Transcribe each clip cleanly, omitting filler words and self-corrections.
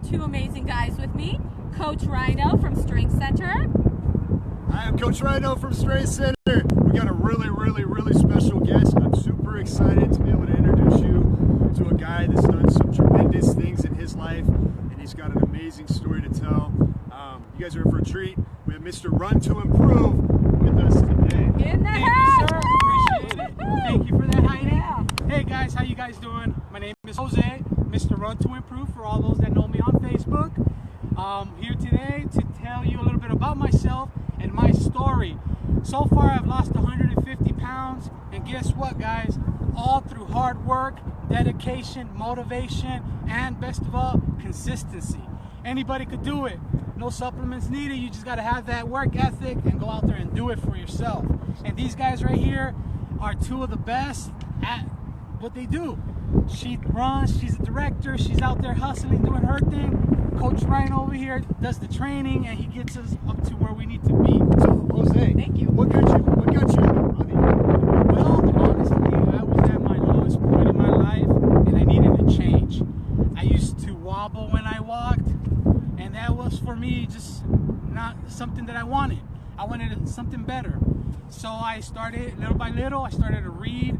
two amazing guys with me. Coach Rhyno from Strength Center. I am Coach Rhyno from Strength Center. We got a really special guest. I'm super excited to be able to introduce you to a guy that's done some tremendous things in his life, and he's got an amazing story to tell. You guys are in for a treat. We have Mr.Run2Improves with us today. In the Thank house! you, sir. Appreciate it. Thank you for that, Heidi. Yeah. Hey guys, how you guys doing? My name is Jose, Mr.Run2Improve for all those that know me on Facebook. Here today to tell you a little bit about myself and my story. So far I've lost 150 pounds, and guess what, guys? All through hard work, dedication, motivation, and best of all, consistency. Anybody could do it. No supplements needed. You just got to have that work ethic and go out there and do it for yourself. And these guys right here are two of the best at what they do. She runs, she's a director, she's out there hustling, doing her thing. Coach Rhyno over here does the training, and he gets us up to where we need to be. So, Jose, thank you. What got you running? Well, honestly, I was at my lowest point in my life, and I needed a change. I used to wobble when I walked, and that was for me just not something that I wanted. I wanted something better. So I started, little by little, I started to read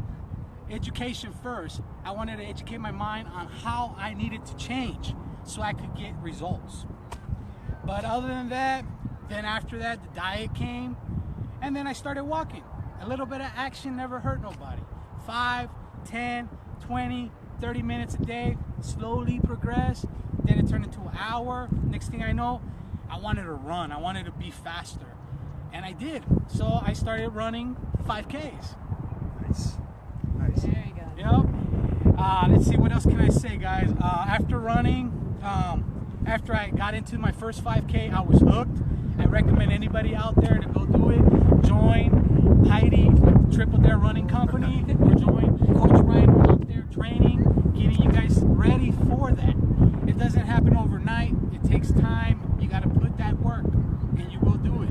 education first. I wanted to educate my mind on how I needed to change so I could get results. But other than that, then after that, the diet came, and then I started walking. A little bit of action never hurt nobody. 5, 10, 20, 30 minutes a day, slowly progress. Then it turned into an hour. Next thing I know, I wanted to run. I wanted to be faster. And I did. So I started running 5Ks. Nice. There you go. Yep. Let's see, what else can I say, guys? After running, after I got into my first 5K, I was hooked. I recommend anybody out there to go do it. Join Heidi with Triple Dare Running Company, or join Coach Rhyno out there training, getting you guys ready for that. It doesn't happen overnight. It takes time. You got to put that work, and you will do it.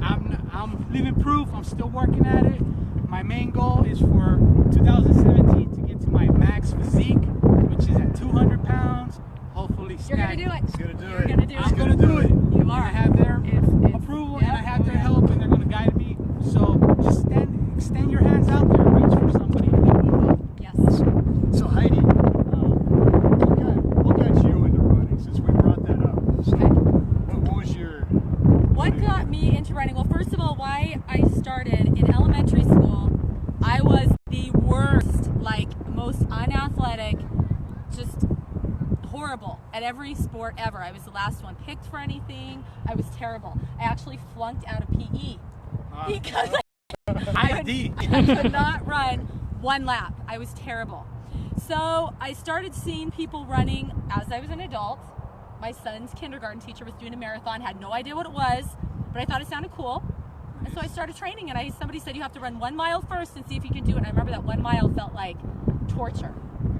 I'm living proof. I'm still working at it. My main goal is for 2017 to get to my max physique, which is at 200 pounds. Hopefully, You're going to do it. He's gonna do You're it. going to do it. I'm going to do it. You are. I have their It's approval, yeah. and I have their help, and they're going to guide me. So just extend your hands out there, reach for somebody. They will help. Yes. So Heidi, what got you into running? Since we brought that up, so Okay. what was your? What got me into running? Well, first of all, why I started in elementary school, I was the worst, like most unathletic, just horrible at every sport ever. I was the last one picked for anything. I was terrible. I actually flunked out of PE because I could not run one lap. I was terrible. So I started seeing people running as I was an adult. My son's kindergarten teacher was doing a marathon, had no idea what it was, but I thought it sounded cool. And so I started training, and somebody said you have to run 1 mile first and see if you can do it. And I remember that 1 mile felt like torture.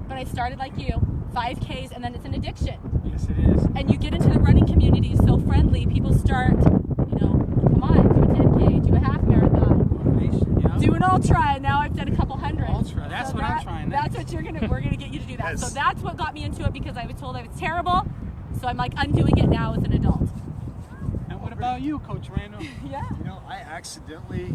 But I started like you, 5Ks, and then it's an addiction. Yes, it is. And you get into the running community, so friendly, people start, come on, do a 10K, do a half marathon. Motivation, yeah. Do an ultra, and now I've done a couple hundred. Ultra, that's what I'm trying That's next. what we're gonna get you to do that. Yes. So that's what got me into it, because I was told I was terrible. So I'm like undoing it now as an adult. And what about you, Coach Rhyno? Yeah. I accidentally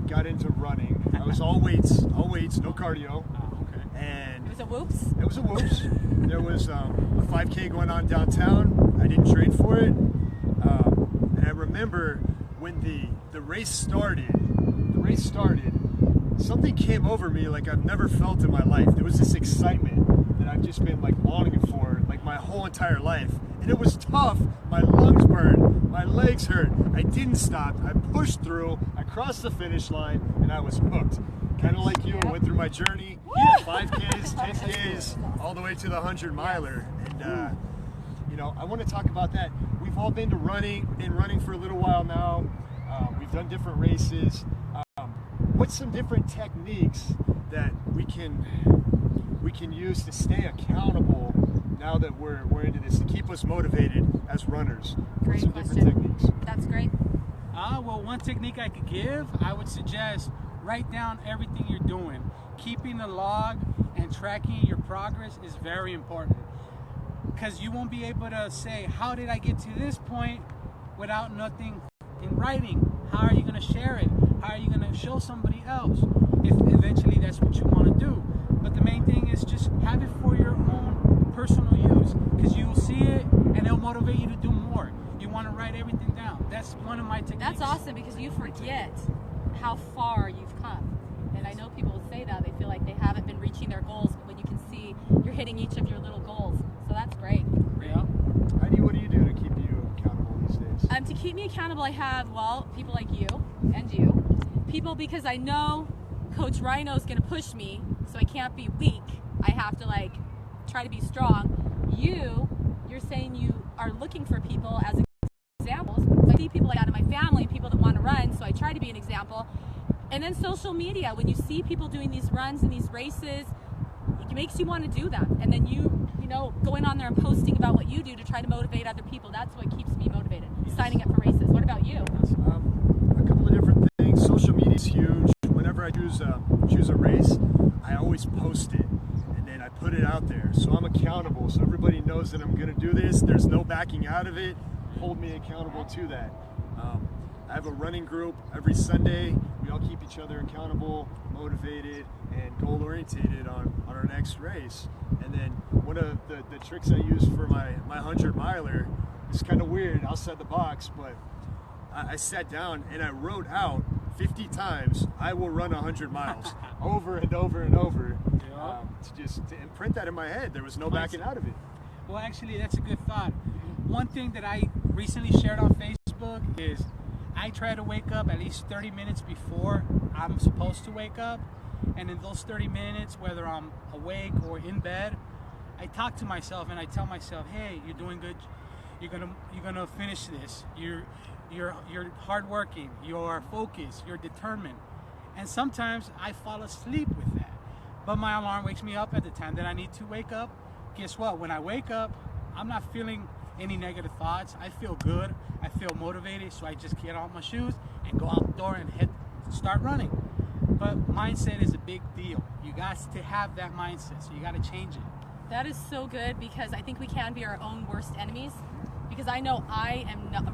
got into running. I was all weights, no cardio. Oh, okay. And It was a whoops. it was a whoops. There was a 5K going on downtown. I didn't train for it. And I remember when the race started, something came over me like I've never felt in my life. There was this excitement that I've just been like longing for like my whole entire life. And it was tough. My lungs burned, my legs hurt. I didn't stop. I pushed through, I crossed the finish line, and I was hooked. Kind of like you, I went through my journey, 5Ks, 10Ks, all the way to the 100-miler. And I want to talk about that. We've all been running for a little while now. We've done different races. What's some different techniques that we can use to stay accountable now that we're into this, to keep us motivated as runners? Great Some question. different techniques. That's great. Well, one technique I could give, I would suggest write down everything you're doing. Keeping a log and tracking your progress is very important. because you won't be able to say, how did I get to this point without nothing in writing? How are you going to share it? How are you going to show somebody else if eventually that's what you want to do? But the main thing is just have it for your own personal use, because you'll see it and it'll motivate you to do more. You want to write everything down. That's one of my techniques. That's awesome, because you forget how far you've come. And I know people will say that. They feel like they haven't been reaching their goals, but when you can see you're hitting each of your little goals. So that's great. Yeah. Heidi, what do you do to keep you accountable these days? To keep me accountable, I have, well, people like you and you. People, because I know Coach Rhyno is going to push me, so I can't be weak. I have to, like, try to be strong. You're saying you are looking for people as examples. So I see people like that in my family, people that want to run, so I try to be an example. And then social media, when you see people doing these runs and these races, it makes you want to do them. And then you know, going on there and posting about what you do to try to motivate other people. That's what keeps me motivated. Yes. Signing up for races. What about you? A couple of different things. Social media is huge. Whenever I choose a race, I always post it, and then I put it out there. So I'm accountable. So everybody knows that I'm going to do this. There's no backing out of it. Hold me accountable to that. I have a running group every Sunday. We all keep each other accountable, motivated, and goal-orientated on our next race. And then one of the tricks I use for my 100-miler is kind of weird outside the box, but I sat down and I wrote out 50 times I will run 100 miles over and over and over, to imprint that in my head. There was no backing out of it. Well, actually, that's a good thought. One thing that I recently shared on Facebook is I try to wake up at least 30 minutes before I'm supposed to wake up. And in those 30 minutes, whether I'm awake or in bed, I talk to myself and I tell myself, hey, you're doing good. You're gonna finish this. You're hardworking. You're focused. You're determined. And sometimes I fall asleep with that. But my alarm wakes me up at the time that I need to wake up. Guess what? When I wake up, I'm not feeling any negative thoughts. I feel good. I feel motivated. So I just get on my shoes and go out the door and start running. But mindset is a big deal. You got to have that mindset. So you got to change it. That is so good, because I think we can be our own worst enemies. Because I know I am not.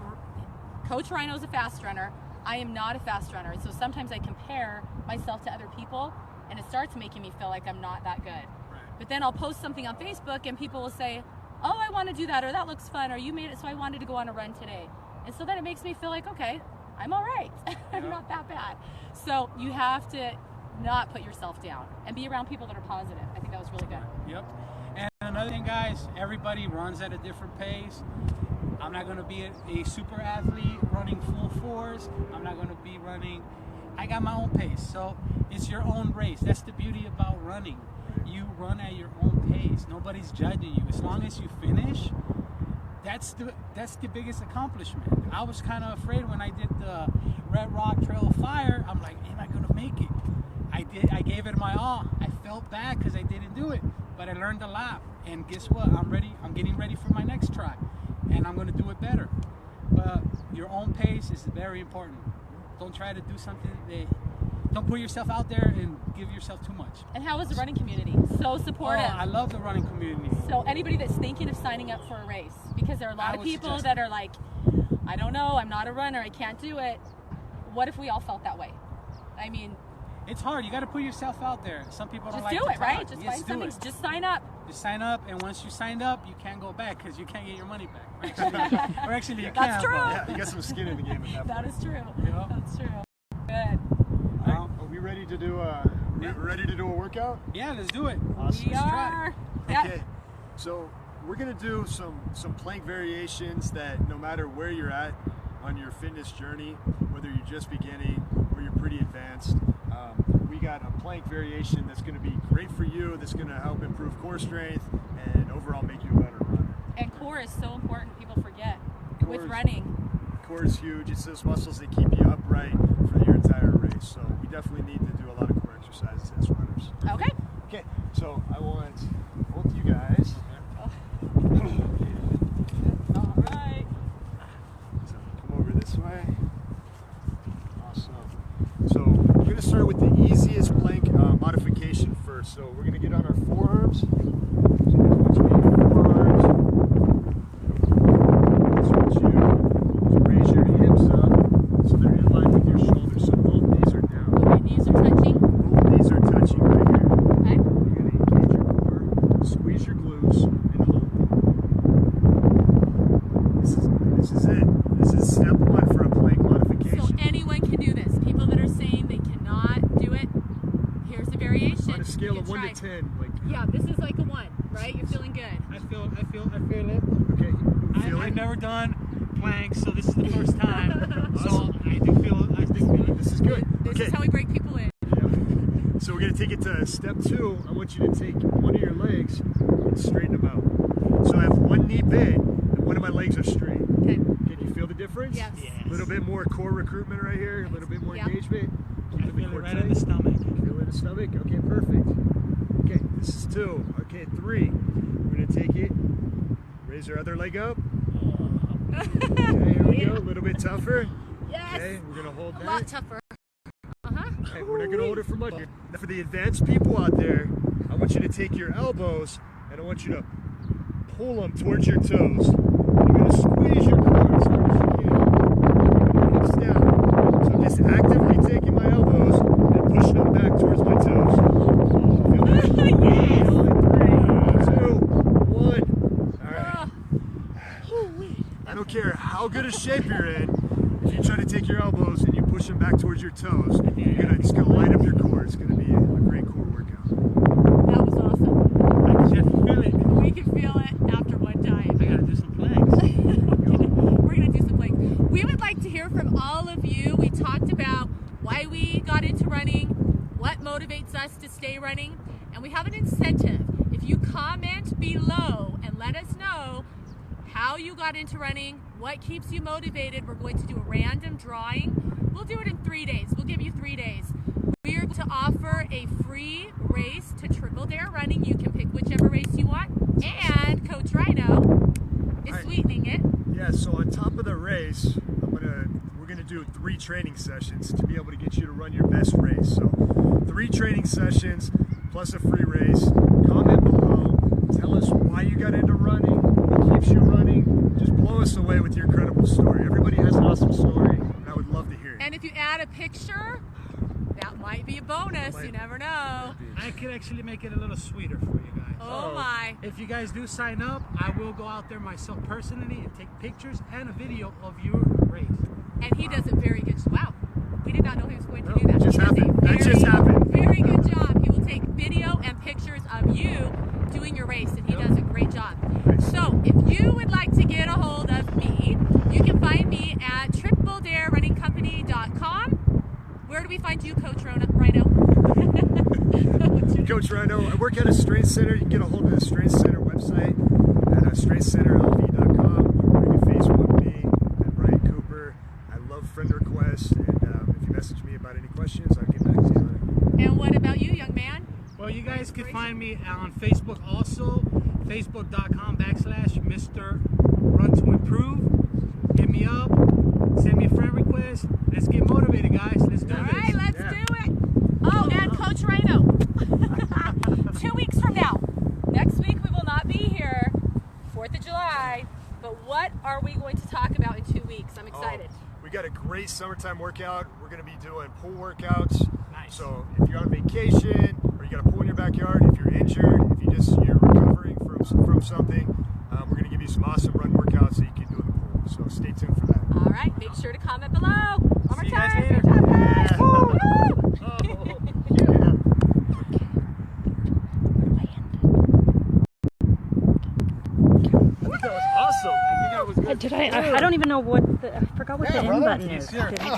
Coach Rhyno is a fast runner. I am not a fast runner. And so sometimes I compare myself to other people, and it starts making me feel like I'm not that good. Right. But then I'll post something on Facebook and people will say, oh, I want to do that, or that looks fun, or you made it, so I wanted to go on a run today. And so then it makes me feel like, okay, I'm all right. I'm not that bad. So you have to not put yourself down and be around people that are positive. I think that was really good. Yep. And another thing, guys, everybody runs at a different pace. I'm not going to be a super athlete running full force. I'm not going to be running. I got my own pace. So it's your own race. That's the beauty about running. You run at your own pace. Nobody's judging you. As long as you finish, that's the biggest accomplishment. I was kind of afraid when I did the Red Rock Trail of Fire. I'm like, am I going to make it? I gave it my all. I felt bad because I didn't do it, but I learned a lot. And guess what? I'm ready. I'm getting ready for my next try, and I'm going to do it better. But your own pace is very important. Don't try to do something don't put yourself out there and give yourself too much. And how is the running community? So supportive. Oh, I love the running community. So anybody that's thinking of signing up for a race, because there are a lot of people that are like, I don't know, I'm not a runner, I can't do it. What if we all felt that way? I mean, it's hard. You got to put yourself out there. Some people don't just like do to it, talk. right? Just Yes, find do something. it. Just sign up. Just sign up, and once you signed up, you can't go back because you can't get your money back. Or actually you That's can. true. Yeah, you got some skin in the game at that That point. is true. Yeah. That's true. Good. Are we ready to do a workout? Yeah, let's do it. Awesome. We are. Yep. Okay, so we're gonna do some plank variations that no matter where you're at on your fitness journey, whether you're just beginning or you're pretty advanced, we got a plank variation that's gonna be great for you, that's gonna help improve core strength and overall make you a better runner. And core is so important. People forget with Core is- running. Core is huge. It's those muscles that keep you upright for your entire race. So we definitely need to do a lot of core exercises as runners. Okay. Okay, so I want both you guys. All right. So come over this way. Awesome. So we're going to start with the easiest plank modification first. So we're going to get on our forearms. So here's what you need, forearms. to 10, like. Yeah, this is like a 1, right? You're feeling good. I feel it. Okay. Feel I've it? never done planks, so this is the first time. So I do feel it. This is good. This Okay. is how we break people in. Yeah. So we're gonna take it to step 2. I want you to take one of your legs and straighten them out. So I have one knee bent and one of my legs are straight. Okay. Can you feel the difference? Yes. A little bit more core recruitment right here. A little bit more engagement. I Keep the feel it core right tight. in the stomach. Feel it in the stomach? Okay, perfect. Okay, this is 2. Okay, 3. We're gonna take it. Raise our other leg up. Okay, here we go. A little bit tougher. Yes. Okay, we're gonna hold A that. lot tougher. Okay, we're not gonna hold it for much. Now for the advanced people out there, I want you to take your elbows and I want you to pull them towards your toes. You're gonna squeeze your core as hard as you can. Hips down. So I'm just actively taking my elbows and pushing them back towards my toes. Feel that? Yes. Feel it? 3, 2, 1. All right. I don't care how good a shape you're in. If you try to take your elbows and you push them back towards your toes, it's gonna light up your core. It's gonna be a great core workout. That was awesome. I can definitely feel it. We can feel it after one time. I gotta do some planks. We're gonna do some planks. We would like to hear from all of you. We talked about why we got into running, what motivates us to stay running, and we have an incentive. If you comment below and let us know how you got into running, what keeps you motivated, we're going to do a random drawing. We'll do it in 3 days. We'll give you 3 days. We are going to offer a free race to Triple Dare Running. You can pick whichever race you want. And Coach Rhyno is sweetening it. Yeah, so on top of the race, we're gonna do 3 training sessions to be able to get you to run your best race. So 3 training sessions plus a free race. Comment below. Tell us why you got into running, what keeps you running. Just blow us away with your incredible story. Everybody has an awesome story, and I would love to hear it. And if you add a picture, that might be a bonus. You never know. I could actually make it a little sweeter for you guys. Oh my. If you guys do sign up, I will go out there myself personally and take pictures and a video of your race. And he does a very good job. Wow. We did not know he was going to do that. It just He does a happened. That very, just happened. Very good job. He will take video and pictures of you doing your race, and he does a great job. So if you would like to get a hold of me, you can find me at tripledarerunningcompany.com. Where do we find you, Coach Rhyno? Coach Rhyno, I work at a strength center. You can get a hold of the strength center website at strengthcenterlv.com, or you can Facebook me at Ryan Cooper. I love friend requests, and if you message me about any questions, I'll get back to you on it. And what about you, young man? Well, you guys can find me on Facebook also, facebook.com/Mr.Run2Improve. Hit me up, send me a friend request. Let's get motivated, guys. Let's do All this. right, let's do it. Oh, and Coach Rhyno. 2 weeks from now. Next week we will not be here, 4th of July. But what are we going to talk about in 2 weeks? I'm excited. We got a great summertime workout. We're going to be doing pool workouts. Nice. So if you're on vacation or you got a pool in your backyard, if you're injured, if you're recovering from something, we're going to give you some awesome run workouts that you can do in the pool. So stay tuned for that. All right, make sure to comment below. One more See you guys time. later. Good job, guys. Yeah. Woo! I think that was awesome. I think that was good. I don't even know what I forgot what the end brother. button is. Here. Did I-